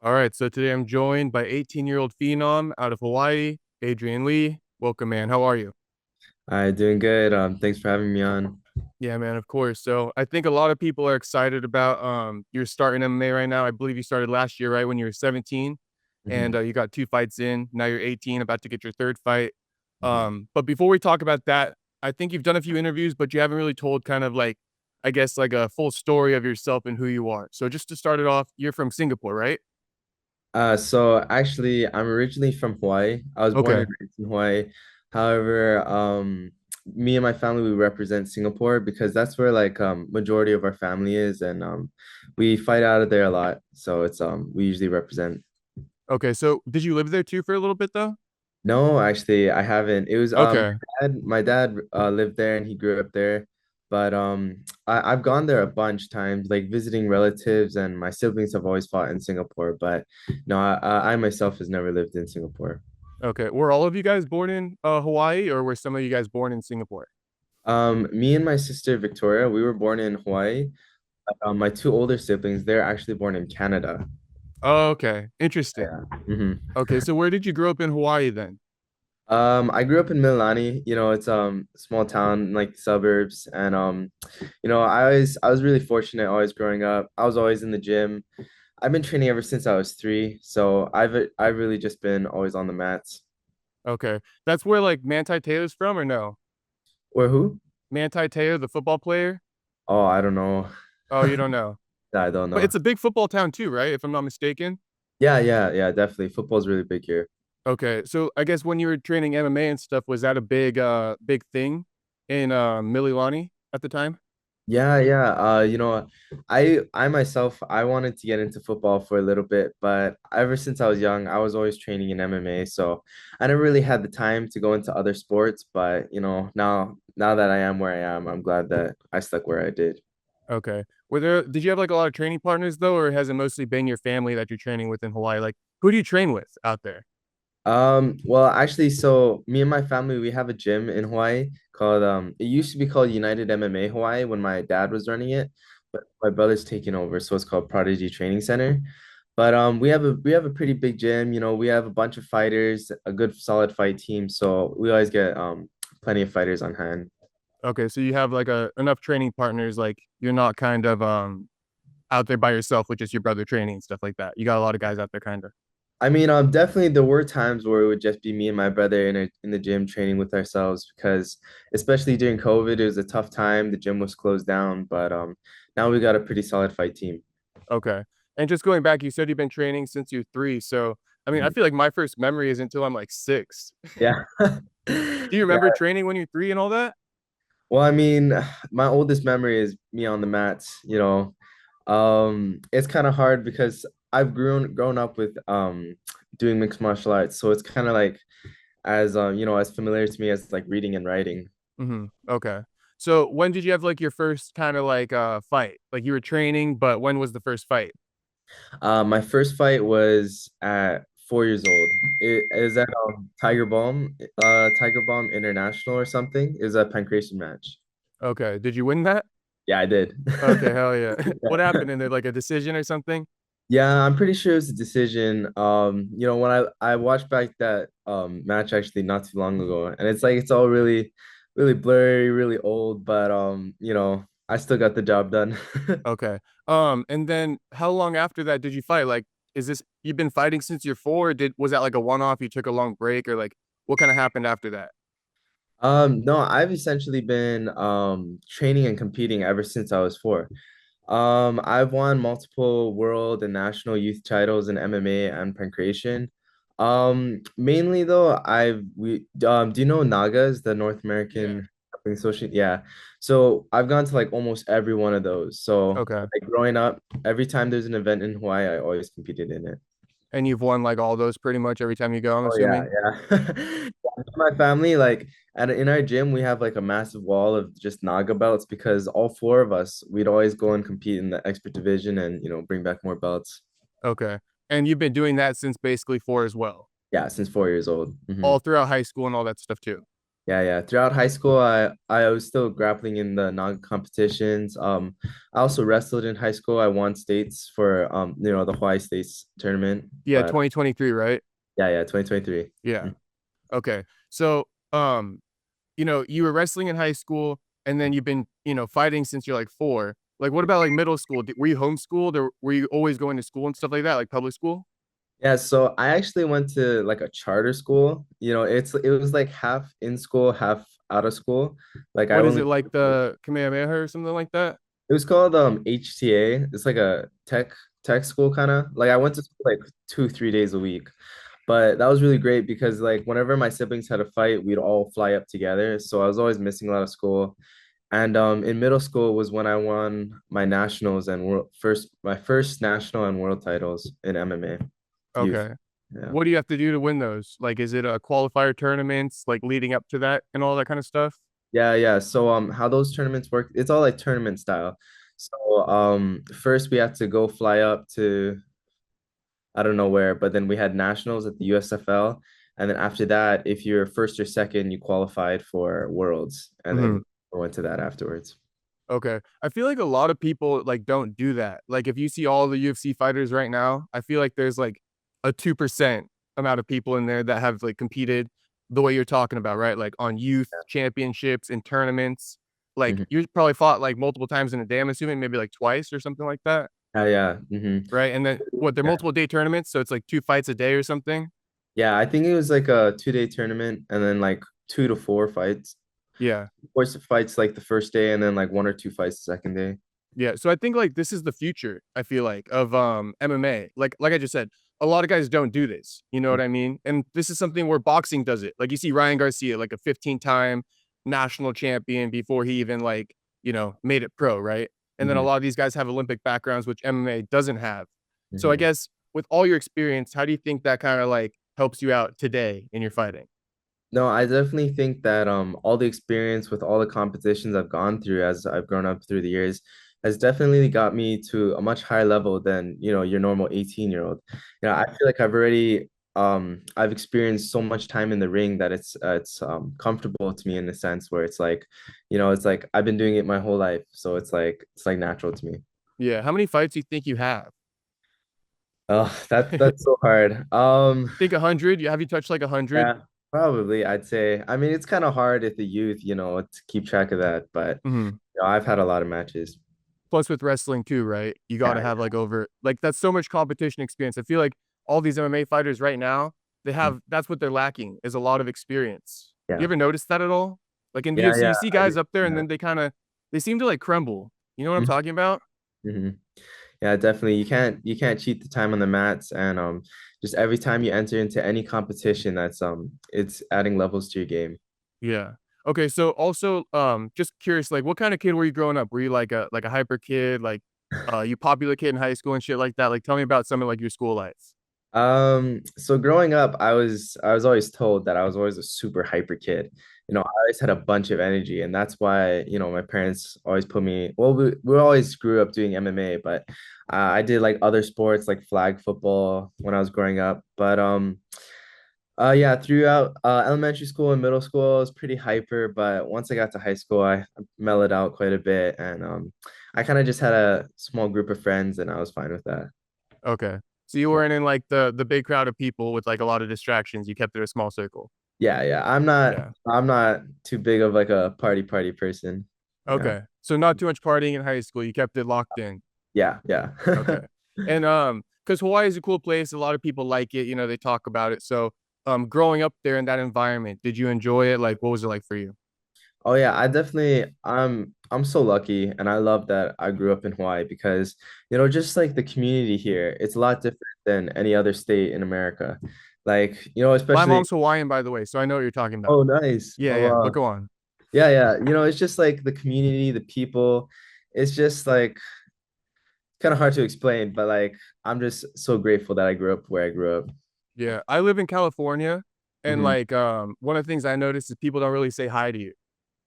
All right, so today I'm joined by 18-year-old phenom out of Hawaii, Adrian Lee. Welcome, man. How are you? Hi, doing good. Thanks for having me on. Yeah, man, of course. So I think a lot of people are excited about you're starting MMA right now. I believe you started last year, right, when you were 17, and Mhm, you got two fights in. Now you're 18, about to get your third fight. mhm. But before we talk about that, I think you've done a few interviews, but you haven't really told kind of like, I guess, like a full story of yourself and who you are. So just to start it off, you're from Singapore, right? So actually, I'm originally from Hawaii. I was born and Okay. raised in Hawaii. However, me and my family we represent Singapore because that's where majority of our family is, and we fight out of there a lot. So it's we usually represent. Okay. So did you live there too for a little bit though? No, actually, I haven't. It was Okay. my dad lived there and he grew up there, but I've gone there a bunch times, like visiting relatives, and my siblings have always fought in Singapore. But no, I myself has never lived in Singapore. Okay. Were all of you guys born in Hawaii, or were some of you guys born in Singapore? Me and my sister Victoria, we were born in Hawaii. My two older siblings, they're actually born in Canada. Oh, okay. Interesting. Yeah. hmm Okay. So where did you grow up in Hawaii then? I grew up in Mililani. It's small town like suburbs, and I was really fortunate always growing up. I was always in the gym. I've been training ever since I was 3, so I've really just been always on the mats. Okay. That's where like Manti Te'o's from, or no? Or who? Manti Te'o, the football player? Oh, I don't know. Oh, you don't know. I don't But know. it's a big football town too, right? If I'm not mistaken. Yeah, definitely. Football's really big here. Okay. So I guess when you were training MMA and stuff, was that a big thing in Mililani at the time? Yeah. I myself I wanted to get into football for a little bit, but ever since I was young, I was always training in MMA, so I never really had the time to go into other sports. But now that I am where I am, I'm glad that I stuck where I did. Okay. Did you have like a lot of training partners though, or has it mostly been your family that you're training with in Hawaii? Like, who do you train with out there? Well, actually, so me and my family, we have a gym in Hawaii called it used to be called United MMA Hawaii when my dad was running it, but my brother's taking over, so it's called Prodigy Training Center. But we have a pretty big gym, we have a bunch of fighters, a good solid fight team, so we always get plenty of fighters on hand. Okay, so you have like a enough training partners, like you're not kind of out there by yourself with just your brother training and stuff like that. You got a lot of guys out there kind of. I mean, definitely there were times where it would just be me and my brother in the gym training with ourselves because especially during COVID, it was a tough time. The gym was closed down, but now we got a pretty solid fight team. Okay. And just going back, you said you've been training since you're 3. So I mean, I Mhm. feel like my first memory is until I'm like 6. Yeah. Do you remember training when you're 3 and all that? Well, I mean, my oldest memory is me on the mats. It's kind of hard because I've grown up with doing mixed martial arts, so it's kind of like as familiar to me as like reading and writing. Okay. So when did you have like your first kind of like fight? Like you were training, but when was the first fight? My first fight was at 4 years old. It is at Tiger Balm International or something. It was a pancration match. Okay. Did you win that? Yeah, I did. Okay, hell yeah. What Yeah. happened in there? Like a decision or something? Yeah, I'm pretty sure it was a decision. When I watched back that match actually not too long ago, and it's like it's all really, really blurry, really old, but I still got the job done. Okay. And then how long after that did you fight? Like, is this you've been fighting since you're 4? Did was that like a one-off? You took a long break, or like what kind of happened after that? No, I've essentially been training and competing ever since I was 4. I've won multiple world and national youth titles in MMA and pancration. Mainly though, do you know Nagas, the North Yeah. American Grappling Association? Yeah. So I've gone to like almost every one of those. So Okay. like growing up, every time there's an event in Hawaii, I always competed in it. And you've won like all those pretty much every time you go, I'm Oh yeah, assuming. yeah. My family, like, and in our gym, we have like a massive wall of just Naga belts because all 4 of us, we'd always go and compete in the expert division and bring back more belts. Okay. And you've been doing that since basically 4 as well. Yeah, since 4 years old. All throughout high school and all that stuff too. Yeah, yeah. Throughout high school, I was still grappling in the non-competitions. I also wrestled in high school. I won states for the Hawaii States tournament. Yeah, But 2023, right? yeah, yeah, 2023. Yeah. Okay. So, you were wrestling in high school and then you've been, fighting since you're like 4. Like, what about like middle school? Were you homeschooled or were you always going to school and stuff like that, like public school? Yeah, so I actually went to like a charter school. It was like half in school, half out of school. Like I What is only it like the Kamehameha or something like that? It was called HTA. It's like a tech school kind of. Like I went to school like 2, 3 days a week. But that was really great because like whenever my siblings had a fight, we'd all fly up together. So I was always missing a lot of school. And in middle school was when I won my nationals and my first national and world titles in MMA youth. Okay. Yeah. What do you have to do to win those? Like, is it a qualifier tournaments, like leading up to that and all that kind of stuff? Yeah, yeah. So how those tournaments work, it's all like tournament style. So first we had to go fly up to I don't know where, but then we had nationals at the USFL. And then after that, if you're first or second, you qualified for worlds. And then Mhm. we went to that afterwards. Okay. I feel like a lot of people like don't do that. Like if you see all the UFC fighters right now, I feel like there's like a 2% amount of people in there that have like competed the way you're talking about, right? Like on youth championships and tournaments. Like Mhm. you probably fought like multiple times in a day, I'm assuming maybe like twice or something like that, Yeah, yeah. right? And then what, they're Yeah. multiple day tournaments, so it's like 2 fights a day or something. Yeah, I think it was like a 2-day tournament and then like 2 to 4 fights. Yeah. Course of fights like the first day and then like 1 or 2 fights the second day. Yeah, so I think like this is the future, I feel like, of MMA. Like I just said, a lot of guys don't do this. You know what I mean? And this is something where boxing does it. Like you see Ryan Garcia, like a 15-time national champion before he even like, made it pro, right? And then a Mhm. lot of these guys have Olympic backgrounds, which MMA doesn't have. So I Mhm. guess with all your experience, how do you think that kind of like helps you out today in your fighting? No, I definitely think that all the experience with all the competitions I've gone through as I've grown up through the years has definitely got me to a much higher level than, your normal 18-year-old. I feel like I've experienced so much time in the ring that it's comfortable to me in a sense where it's like I've been doing it my whole life. So it's like natural to me. Yeah. How many fights do you think you have? Oh, that's so hard. Think 100? Have you touched like 100? Yeah, probably I'd say. I mean, it's kind of hard at the youth, to keep track of that, but I've had a lot of matches. Plus with wrestling too, right? You got to Yeah, have like over like that's so much competition experience. I feel like all these MMA fighters right now, they yeah. have that's what they're lacking is a lot of experience. You Yeah. ever notice that at all? Like in the Yeah, UFC, yeah, you see I do. guys up there and Yeah. then they seem to like crumble. You know what I'm Mhm, talking about? mhm. Yeah, definitely. You can't cheat the time on the mats and just every time you enter into any competition it's adding levels to your game. Yeah. Okay, so also just curious, like what kind of kid were you growing up? Were you like a hyper kid, like you popular kid in high school and shit like that? Like tell me about some of like your school life. So growing up, I was always told that I was always a super hyper kid. I always had a bunch of energy, and that's why, my parents always put me, well, we always grew up doing MMA, but I did like other sports like flag football when I was growing up. But yeah, throughout elementary school and middle school, I was pretty hyper, but once I got to high school, I mellowed out quite a bit, and I kind of just had a small group of friends, and I was fine with that. Okay. So you weren't in like the big crowd of people with like a lot of distractions. You kept it a small circle. Yeah, yeah. I'm not too big of like a party person. Yeah. Okay. So not too much partying in high school. You kept it locked in. Yeah, yeah. Okay. And because Hawaii is a cool place, a lot of people like it, they talk about it. So growing up there in that environment, did you enjoy it? Like what was it like for you? Oh yeah, I'm so lucky and I love that I grew up in Hawaii because just like the community here, it's a lot different than any other state in America. Like, My especially mom's Hawaiian, by the way, so I know what you're talking about. oh nice. Yeah, Oh yeah. But wow. go on. Yeah, yeah. It's just like the community, the people. It's just like kind of hard to explain, but like I'm just so grateful that I grew up where I grew up. Yeah. I live in California and Hmm. like one of the things I noticed is people don't really say hi to you.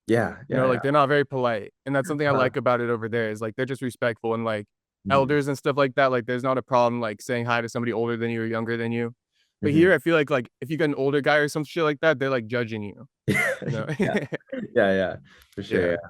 Yeah, yeah, Like they're not very polite. And that's something I yeah. like about it over there is like they're just respectful and like Mhm. elders and stuff like that. Like there's not a problem like saying hi to somebody older than you or younger than you. But here, I feel like if you got an older guy or some shit like that, they're like judging you. You know? Yeah, yeah, yeah, for sure. Yeah. Yeah.